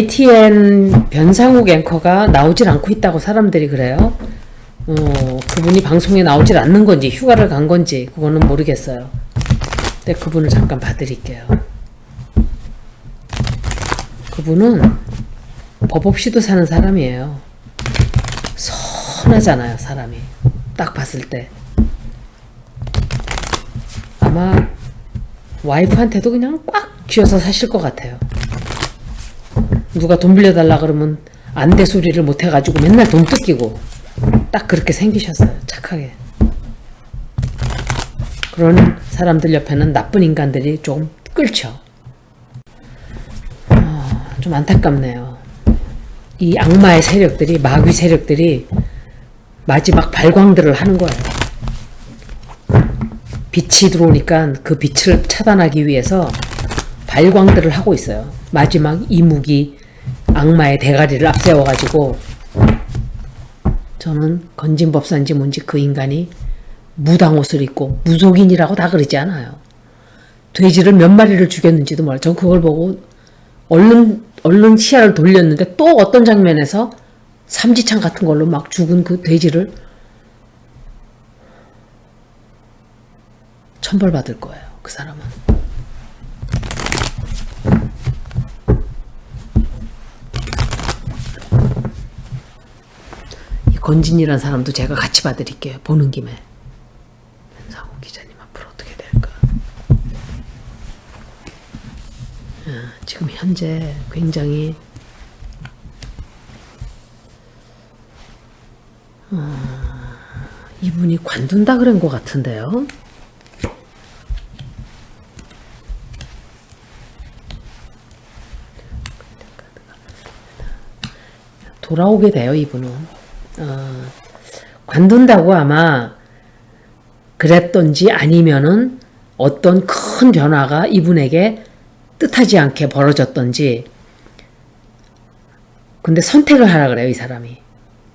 YTN 변상욱 앵커가 나오질 않고 있다고 사람들이 그래요. 그분이 방송에 나오질 않는 건지 휴가를 간 건지 그거는 모르겠어요. 근데 그분을 잠깐 봐드릴게요. 그분은 법 없이도 사는 사람이에요. 선하잖아요, 사람이. 딱 봤을 때. 아마 와이프한테도 그냥 꽉 쥐어서 사실 것 같아요. 누가 돈 빌려달라 그러면 안돼 소리를 못 해가지고 맨날 돈 뜯기고 딱 그렇게 생기셨어요. 착하게. 그런 사람들 옆에는 나쁜 인간들이 좀 끌죠. 좀 안타깝네요. 이 악마의 세력들이, 마귀 세력들이 마지막 발광들을 하는 거예요. 빛이 들어오니까 그 빛을 차단하기 위해서 발광들을 하고 있어요. 마지막 이무기 악마의 대가리를 앞세워가지고, 저는 건진법사인지 뭔지 그 인간이 무당 옷을 입고 무속인이라고 다 그러지 않아요. 돼지를 몇 마리를 죽였는지도 몰라요. 전 그걸 보고 얼른 시야를 돌렸는데 또 어떤 장면에서 삼지창 같은 걸로 막 죽은 그 돼지를 천벌받을 거예요. 그 사람은. 이 건진이라는 사람도 제가 같이 봐드릴게요. 보는 김에. 변상욱 기자님 앞으로 어떻게 될까? 지금 현재 굉장히 이분이 관둔다 그런 것 같은데요. 돌아오게 돼요, 이분은. 관둔다고 아마 그랬던지 아니면은 어떤 큰 변화가 이분에게 뜻하지 않게 벌어졌던지. 근데 선택을 하라 그래요, 이 사람이.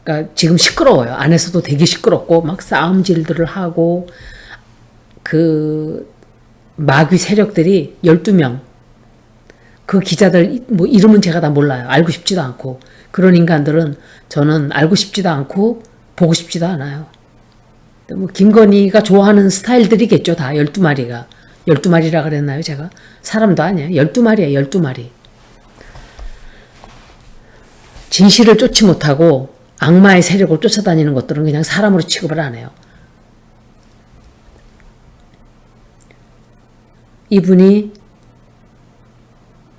그러니까 지금 시끄러워요. 안에서도 되게 시끄럽고 막 싸움질들을 하고, 그 마귀 세력들이 12명, 그 기자들 뭐 이름은 제가 다 몰라요. 알고 싶지도 않고. 그런 인간들은 저는 알고 싶지도 않고 보고 싶지도 않아요. 뭐 김건희가 좋아하는 스타일들이겠죠. 다 12마리가. 12마리라 그랬나요, 제가? 사람도 아니에요. 12마리예요, 12마리. 진실을 쫓지 못하고 악마의 세력을 쫓아다니는 것들은 그냥 사람으로 취급을 안 해요. 이분이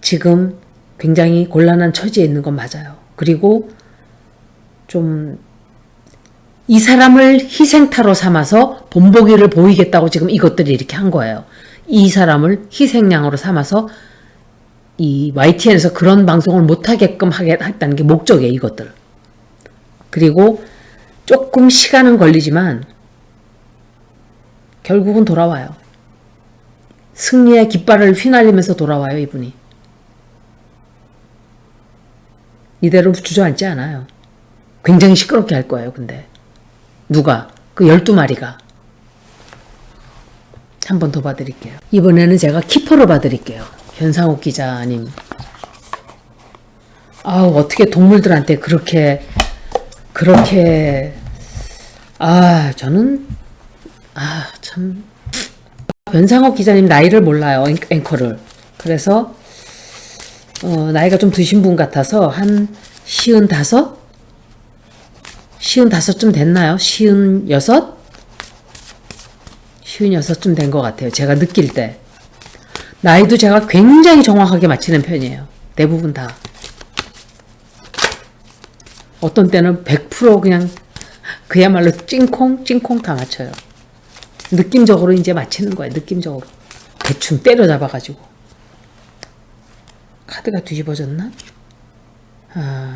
지금 굉장히 곤란한 처지에 있는 건 맞아요. 그리고 좀 이 사람을 희생타로 삼아서 본보기를 보이겠다고 지금 이것들이 이렇게 한 거예요. 이 사람을 희생양으로 삼아서 이 YTN에서 그런 방송을 못하게끔 했다는 게 목적이에요, 이것들. 그리고 조금 시간은 걸리지만 결국은 돌아와요. 승리의 깃발을 휘날리면서 돌아와요, 이분이. 이대로 주저앉지 않아요. 굉장히 시끄럽게 할 거예요, 근데. 누가? 그 12마리가. 한 번 더 봐드릴게요. 이번에는 제가 키퍼로 봐드릴게요. 변상욱 기자님. 어떻게 동물들한테 저는, 참. 변상욱 기자님 나이를 몰라요, 앵커를. 그래서, 나이가 좀 드신 분 같아서 한 55? 55쯤 됐나요? 56? 56쯤 된 것 같아요. 제가 느낄 때. 나이도 제가 굉장히 정확하게 맞히는 편이에요. 대부분 다. 어떤 때는 100% 그냥 그야말로 찡콩 다 맞춰요. 느낌적으로 이제 맞히는 거예요. 느낌적으로. 대충 때려잡아가지고. 카드가 뒤집어졌나?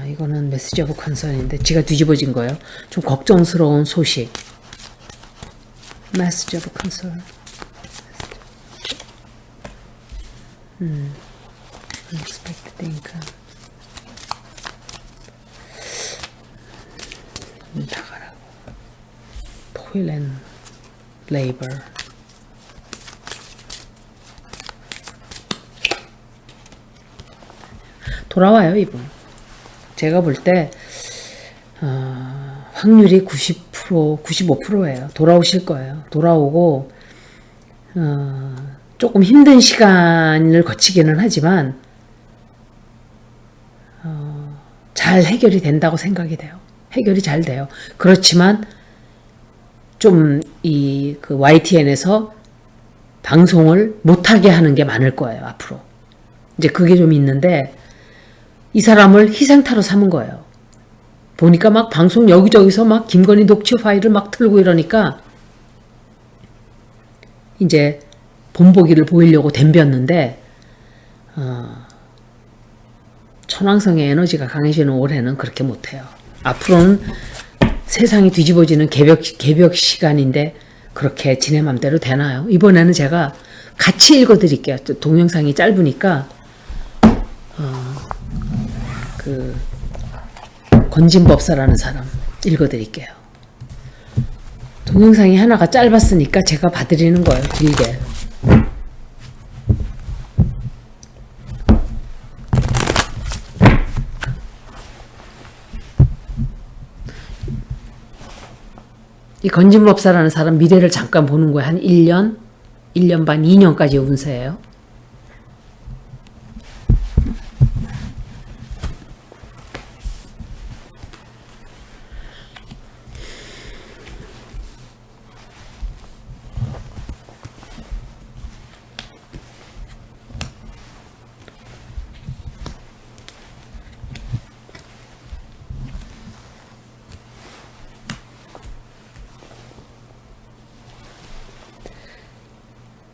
이거는 메시지 오브 컨선인데 지가 뒤집어진 거예요. 좀 걱정스러운 소식. 메시지 오브 컨선. Unexpected income. 나가라고. Toil and labor. 돌아와요, 이분. 제가 볼 때 확률이 90%, 95%예요. 돌아오실 거예요. 돌아오고 조금 힘든 시간을 거치기는 하지만 잘 해결이 된다고 생각이 돼요. 해결이 잘 돼요. 그렇지만 좀 그 YTN에서 방송을 못하게 하는 게 많을 거예요, 앞으로. 이제 그게 좀 있는데, 이 사람을 희생타로 삼은 거예요. 보니까 막 방송 여기저기서 막 김건희 녹취 파일을 막 틀고 이러니까, 이제 본보기를 보이려고 덤볐는데, 천왕성의 에너지가 강해지는 올해는 그렇게 못해요. 앞으로는 세상이 뒤집어지는 개벽 시간인데 그렇게 지네 맘대로 되나요? 이번에는 제가 같이 읽어드릴게요. 동영상이 짧으니까 그 권진법사라는 사람 읽어드릴게요. 동영상이 하나가 짧았으니까 제가 봐드리는 거예요. 길게. 이 건진법사라는 사람 미래를 잠깐 보는 거예요. 한 1년, 1년 반, 2년까지 운세예요.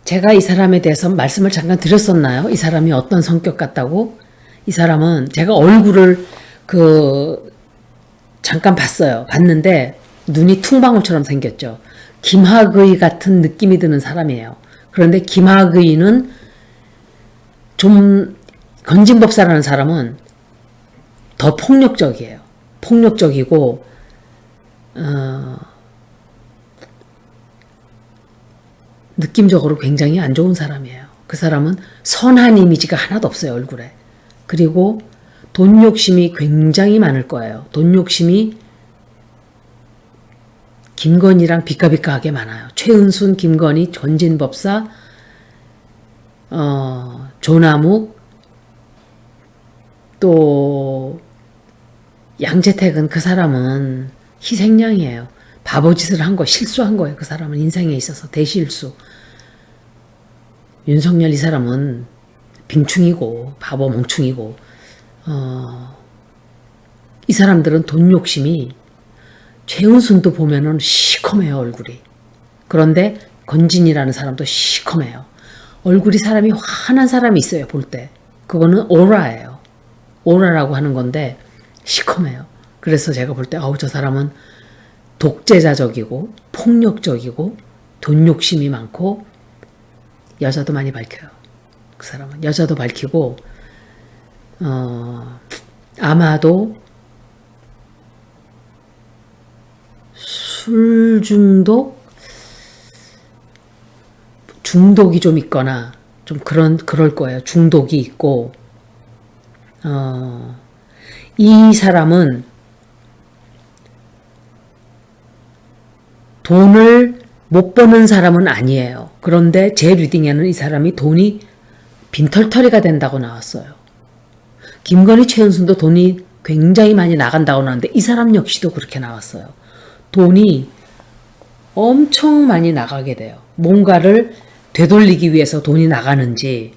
제가 이 사람에 대해서 말씀을 잠깐 드렸었나요? 이 사람이 어떤 성격 같다고? 이 사람은 제가 얼굴을 잠깐 봤어요. 봤는데 눈이 퉁방울처럼 생겼죠. 김학의 같은 느낌이 드는 사람이에요. 그런데 김학의는 좀 건진법사라는 사람은 더 폭력적이에요. 폭력적이고 느낌적으로 굉장히 안 좋은 사람이에요. 그 사람은 선한 이미지가 하나도 없어요, 얼굴에. 그리고 돈 욕심이 굉장히 많을 거예요. 돈 욕심이 김건희랑 비까비까하게 많아요. 최은순, 김건희, 권진법사, 조남욱, 또 양재택은 그 사람은 희생양이에요. 바보짓을 한 거, 실수한 거예요. 그 사람은 인생에 있어서 대실수. 윤석열 이 사람은 빙충이고 바보 멍충이고 이 사람들은 돈 욕심이 최은순도 보면은 시커매요, 얼굴이. 그런데 건진이라는 사람도 시커매요. 얼굴이 사람이 환한 사람이 있어요, 볼 때. 그거는 오라예요. 오라라고 하는 건데 시커매요. 그래서 제가 볼 때 저 사람은 독재자적이고 폭력적이고 돈 욕심이 많고 여자도 많이 밝혀요. 그 사람은 여자도 밝히고 아마도 술 중독이 좀 있거나 좀 그럴 거예요. 중독이 있고 이 사람은 돈을 못 버는 사람은 아니에요. 그런데 제 리딩에는 이 사람이 돈이 빈털터리가 된다고 나왔어요. 김건희, 최은순도 돈이 굉장히 많이 나간다고 나왔는데 이 사람 역시도 그렇게 나왔어요. 돈이 엄청 많이 나가게 돼요. 뭔가를 되돌리기 위해서 돈이 나가는지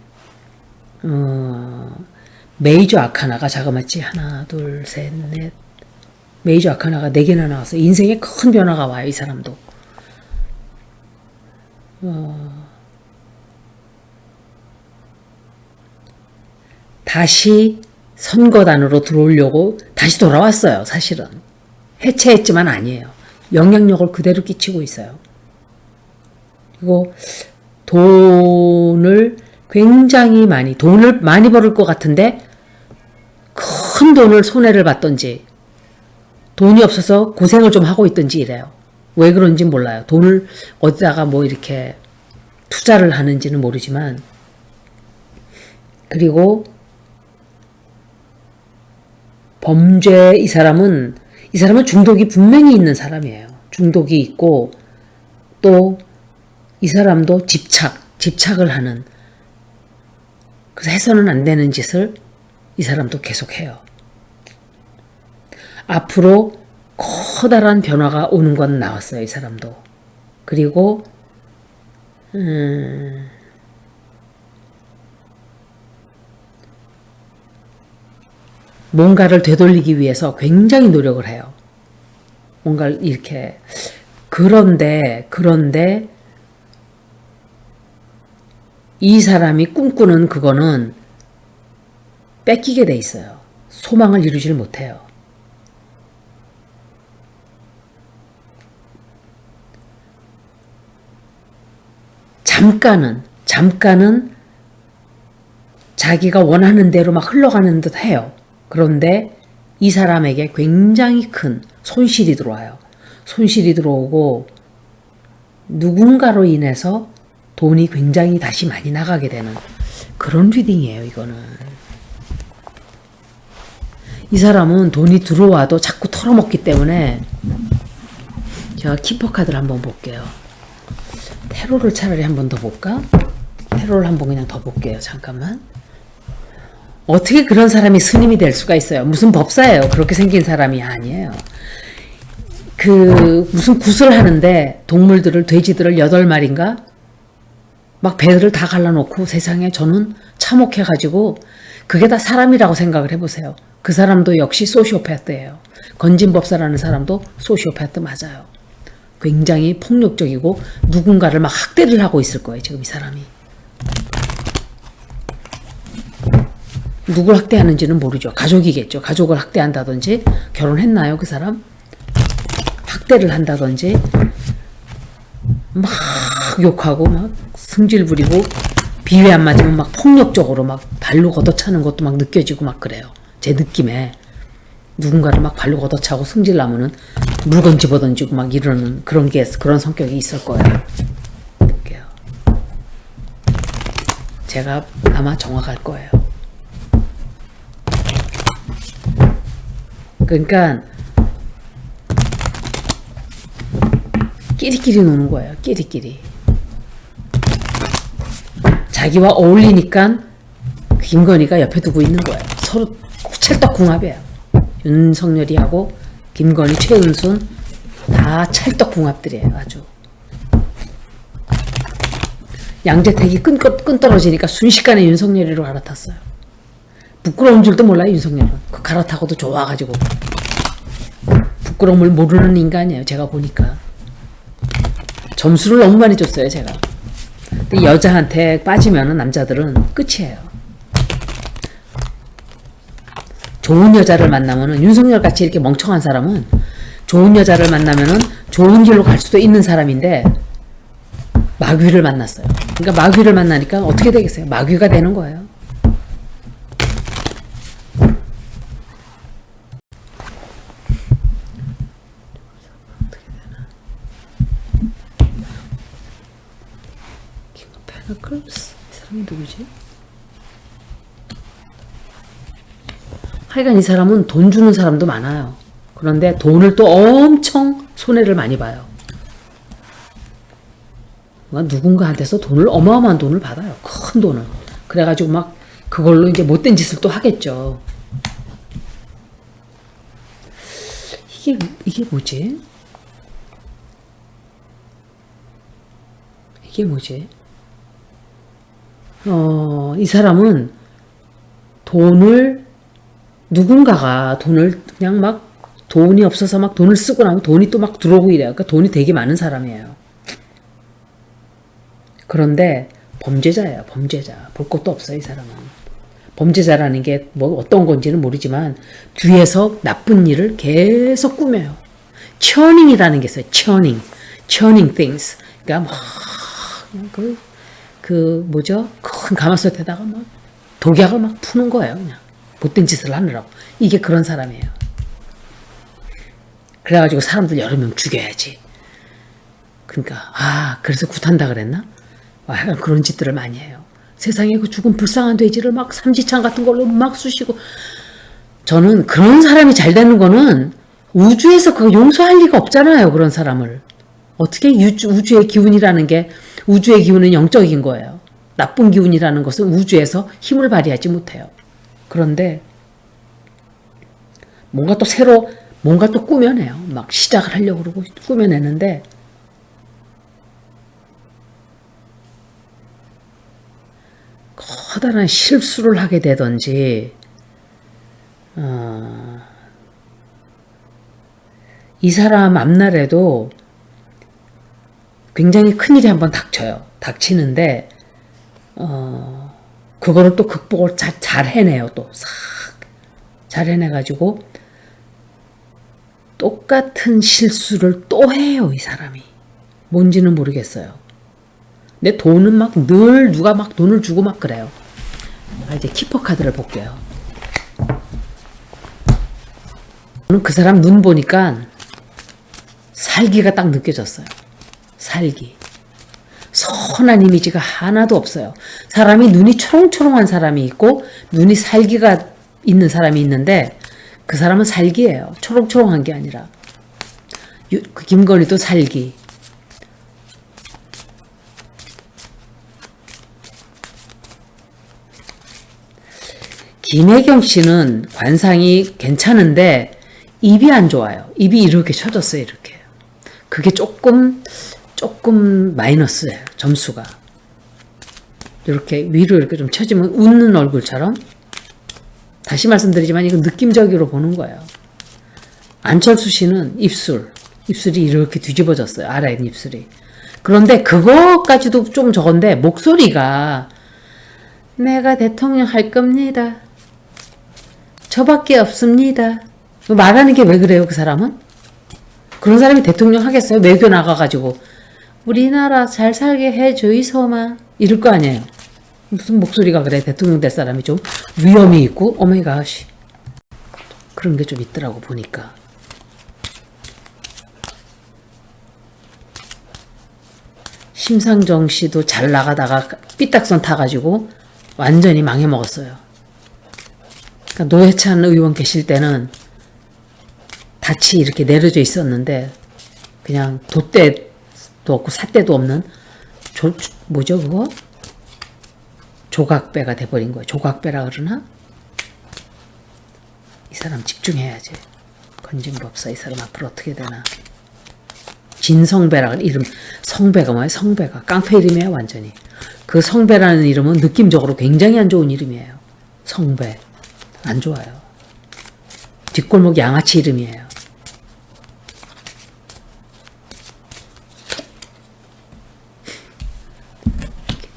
메이저 아카나가 자그마치 하나, 둘, 셋, 넷 메이저 아카나가 4개나 나왔어요. 인생에 큰 변화가 와요. 이 사람도. 다시 선거단으로 들어오려고 다시 돌아왔어요. 사실은. 해체했지만 아니에요. 영향력을 그대로 끼치고 있어요. 그리고 돈을 많이 벌을 것 같은데 큰 돈을 손해를 봤던지 돈이 없어서 고생을 좀 하고 있던지 이래요. 왜 그런지 몰라요. 돈을 어디다가 뭐 이렇게 투자를 하는지는 모르지만 그리고 범죄, 이 사람은 중독이 분명히 있는 사람이에요. 중독이 있고, 또 이 사람도 집착을 하는, 그래서 해서는 안 되는 짓을 이 사람도 계속해요. 앞으로 커다란 변화가 오는 건 나왔어요, 이 사람도. 그리고 뭔가를 되돌리기 위해서 굉장히 노력을 해요. 뭔가를 이렇게. 그런데 이 사람이 꿈꾸는 그거는 뺏기게 돼 있어요. 소망을 이루질 못해요. 잠깐은 자기가 원하는 대로 막 흘러가는 듯 해요. 그런데 이 사람에게 굉장히 큰 손실이 들어와요. 손실이 들어오고 누군가로 인해서 돈이 굉장히 다시 많이 나가게 되는 그런 리딩이에요, 이거는. 이 사람은 돈이 들어와도 자꾸 털어먹기 때문에 제가 키퍼 카드를 한번 볼게요. 테로를 차라리 한 번 더 볼까? 테로를 한번 그냥 더 볼게요. 잠깐만. 어떻게 그런 사람이 스님이 될 수가 있어요? 무슨 법사예요. 그렇게 생긴 사람이 아니에요. 무슨 굿을 하는데 동물들을, 돼지들을 8마리인가? 막 배를 다 갈라놓고 세상에 저는 참혹해가지고 그게 다 사람이라고 생각을 해보세요. 그 사람도 역시 소시오패스예요. 건진법사라는 사람도 소시오패스 맞아요. 굉장히 폭력적이고 누군가를 막 학대를 하고 있을 거예요. 지금 이 사람이. 누굴 학대하는지는 모르죠. 가족이겠죠. 가족을 학대한다든지 결혼했나요? 그 사람? 학대를 한다든지 막 욕하고 막 승질 부리고 비위 안 맞으면 막 폭력적으로 막 발로 걷어차는 것도 막 느껴지고 막 그래요. 제 느낌에 누군가를 막 발로 걷어차고 승질 나면은 물건 집어던지고 막 이러는 그런 성격이 있을 거예요. 볼게요. 제가 아마 정확할 거예요. 그러니까 끼리끼리 노는 거예요. 끼리끼리. 자기와 어울리니까 김건희가 옆에 두고 있는 거예요. 서로 찰떡궁합이에요. 윤석열이하고 김건희, 최은순 다 찰떡궁합들이에요. 아주. 양재택이 끈 떨어지니까 순식간에 윤석열이로 갈아탔어요. 부끄러운 줄도 몰라요. 윤석열은. 그 갈아타고도 좋아가지고. 부끄러움을 모르는 인간이에요. 제가 보니까. 점수를 너무 많이 줬어요. 제가. 근데 여자한테 빠지면은 남자들은 끝이에요. 좋은 여자를 만나면은 윤석열 같이 이렇게 멍청한 사람은 좋은 여자를 만나면은 좋은 길로 갈 수도 있는 사람인데 마귀를 만났어요. 그러니까 마귀를 만나니까 어떻게 되겠어요? 마귀가 되는 거예요. 페너클스? 이 사람이 누구지? 하여간 이 사람은 돈 주는 사람도 많아요. 그런데 돈을 또 엄청 손해를 많이 봐요. 누군가한테서 돈을, 어마어마한 돈을 받아요. 큰 돈을. 그래가지고 막 그걸로 이제 못된 짓을 또 하겠죠. 이게 뭐지? 이게 뭐지? 이 사람은 누군가가 돈을 그냥 막 돈이 없어서 막 돈을 쓰고 나면 돈이 또 막 들어오고 이래요. 그러니까 돈이 되게 많은 사람이에요. 그런데 범죄자예요. 범죄자. 볼 것도 없어요. 이 사람은. 범죄자라는 게 뭐 어떤 건지는 모르지만 뒤에서 나쁜 일을 계속 꾸며요. churning이라는 게 있어요. churning things. 그러니까 막 뭐죠? 큰 가마솥에다가 막 독약을 막 푸는 거예요. 그냥 못된 짓을 하느라고. 이게 그런 사람이에요. 그래가지고 사람들 여러 명 죽여야지. 그러니까 그래서 굿한다 그랬나? 약간 그런 짓들을 많이 해요. 세상에 그 죽은 불쌍한 돼지를 막 삼지창 같은 걸로 막 쑤시고 저는 그런 사람이 잘 되는 거는 우주에서 그거 용서할 리가 없잖아요. 그런 사람을. 어떻게 우주의 기운이라는 게, 우주의 기운은 영적인 거예요. 나쁜 기운이라는 것은 우주에서 힘을 발휘하지 못해요. 그런데 뭔가 또 새로 뭔가 또 꾸며내요. 막 시작을 하려고 그러고 꾸며내는데 커다란 실수를 하게 되든지 이 사람 앞날에도 굉장히 큰일이 한번 닥쳐요. 닥치는데 그거를 또 극복을 잘 해내요. 또 싹 잘 해내가지고 똑같은 실수를 또 해요. 이 사람이. 뭔지는 모르겠어요. 근데 돈은 막 늘 누가 막 돈을 주고 막 그래요. 이제 키퍼 카드를 볼게요. 저는 그 사람 눈 보니까 살기가 딱 느껴졌어요. 살기. 선한 이미지가 하나도 없어요. 사람이 눈이 초롱초롱한 사람이 있고 눈이 살기가 있는 사람이 있는데 그 사람은 살기예요. 초롱초롱한 게 아니라. 그 김건희도 살기. 김혜경 씨는 관상이 괜찮은데 입이 안 좋아요. 입이 이렇게 쳐졌어요. 이렇게. 그게 조금 마이너스예요. 점수가. 이렇게 위로 이렇게 좀 쳐지면 웃는 얼굴처럼. 다시 말씀드리지만 이건 느낌적으로 보는 거예요. 안철수 씨는 입술이 이렇게 뒤집어졌어요. 아래 입술이. 그런데 그거까지도 좀 적은데 목소리가 내가 대통령 할 겁니다. 저밖에 없습니다. 말하는 게 왜 그래요, 그 사람은? 그런 사람이 대통령 하겠어요? 외교 나가가지고 우리나라 잘 살게 해주이소마 이럴 거 아니에요. 무슨 목소리가 그래. 대통령 될 사람이 좀 위험이 있고 오마이갓 그런 게 좀 있더라고 보니까. 심상정 씨도 잘 나가다가 삐딱선 타가지고 완전히 망해먹었어요. 그러니까 노회찬 의원 계실 때는 닻이 이렇게 내려져 있었는데 그냥 돛대도 없고 삿대도 없는 뭐죠 그거? 조각배가 돼버린 거예요. 조각배라 그러나? 이 사람 집중해야지. 건진법사 이 사람 앞으로 어떻게 되나. 진성배라 이름. 성배가 뭐예요? 성배가 깡패 이름이에요 완전히. 그 성배라는 이름은 느낌적으로 굉장히 안 좋은 이름이에요. 성배 안 좋아요. 뒷골목 양아치 이름이에요.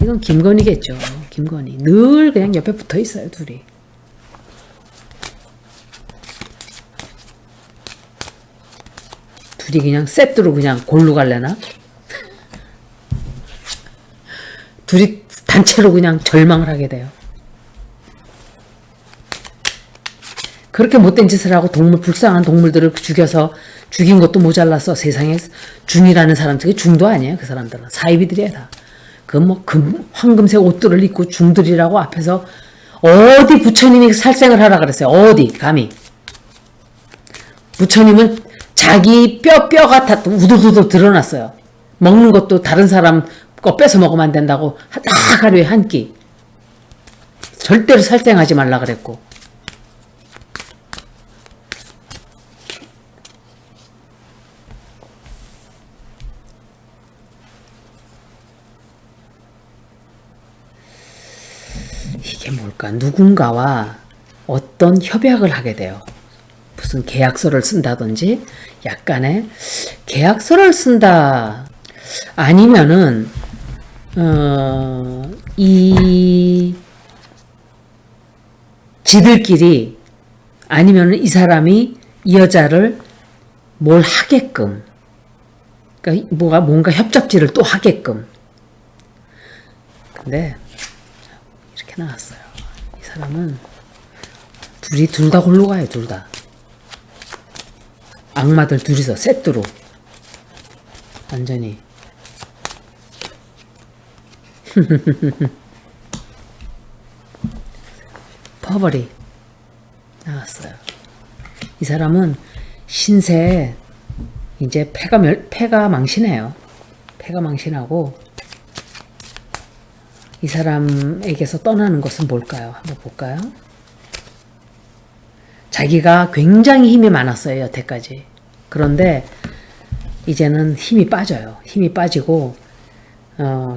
이건 김건희겠죠. 김건희. 늘 그냥 옆에 붙어 있어요, 둘이. 둘이 그냥 세트로 그냥 골로 갈래나? 둘이 단체로 그냥 절망을 하게 돼요. 그렇게 못된 짓을 하고 불쌍한 동물들을 죽인 것도 모자라서 세상에 중이라는 사람들이 중도 아니에요, 그 사람들은. 사이비들이에요, 다. 황금색 옷들을 입고 중들이라고 앞에서 어디 부처님이 살생을 하라 그랬어요. 어디 감히. 부처님은 자기 뼈가 다 우두두두 드러났어요. 먹는 것도 다른 사람 거 뺏어 먹으면 안 된다고 딱 하루에 한 끼. 절대로 살생하지 말라 그랬고. 이게 뭘까? 누군가와 어떤 협약을 하게 돼요. 무슨 계약서를 쓴다든지 약간의 계약서를 쓴다. 아니면은 이 지들끼리 아니면은 이 사람이 이 여자를 뭘 하게끔 그러니까 뭔가 협잡지를 또 하게끔. 근데 이렇게 나왔어요. 이 사람은 둘 다 골로 가요. 둘 다. 악마들 둘이서 세트로 완전히 퍼버리 나왔어요. 이 사람은 신세에 이제 패가 망신해요. 패가 망신하고 이 사람에게서 떠나는 것은 뭘까요? 한번 볼까요? 자기가 굉장히 힘이 많았어요, 여태까지. 그런데 이제는 힘이 빠져요. 힘이 빠지고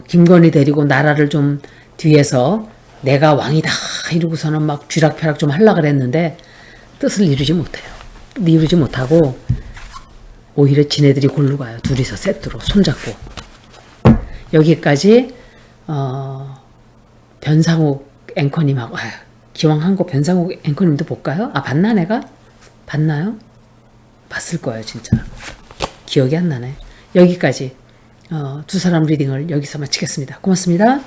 김건희 데리고 나라를 좀 뒤에서 내가 왕이다 이러고서는 막 쥐락펴락 좀 하려고 그랬는데 뜻을 이루지 못해요. 이루지 못하고 오히려 지네들이 골로 가요. 둘이서 세트로 손잡고. 여기까지 변상욱 앵커님하고 기왕 한 거 변상욱 앵커님도 볼까요? 봤나 내가? 봤나요? 봤을 거예요 진짜. 기억이 안 나네. 여기까지 두 사람 리딩을 여기서 마치겠습니다. 고맙습니다.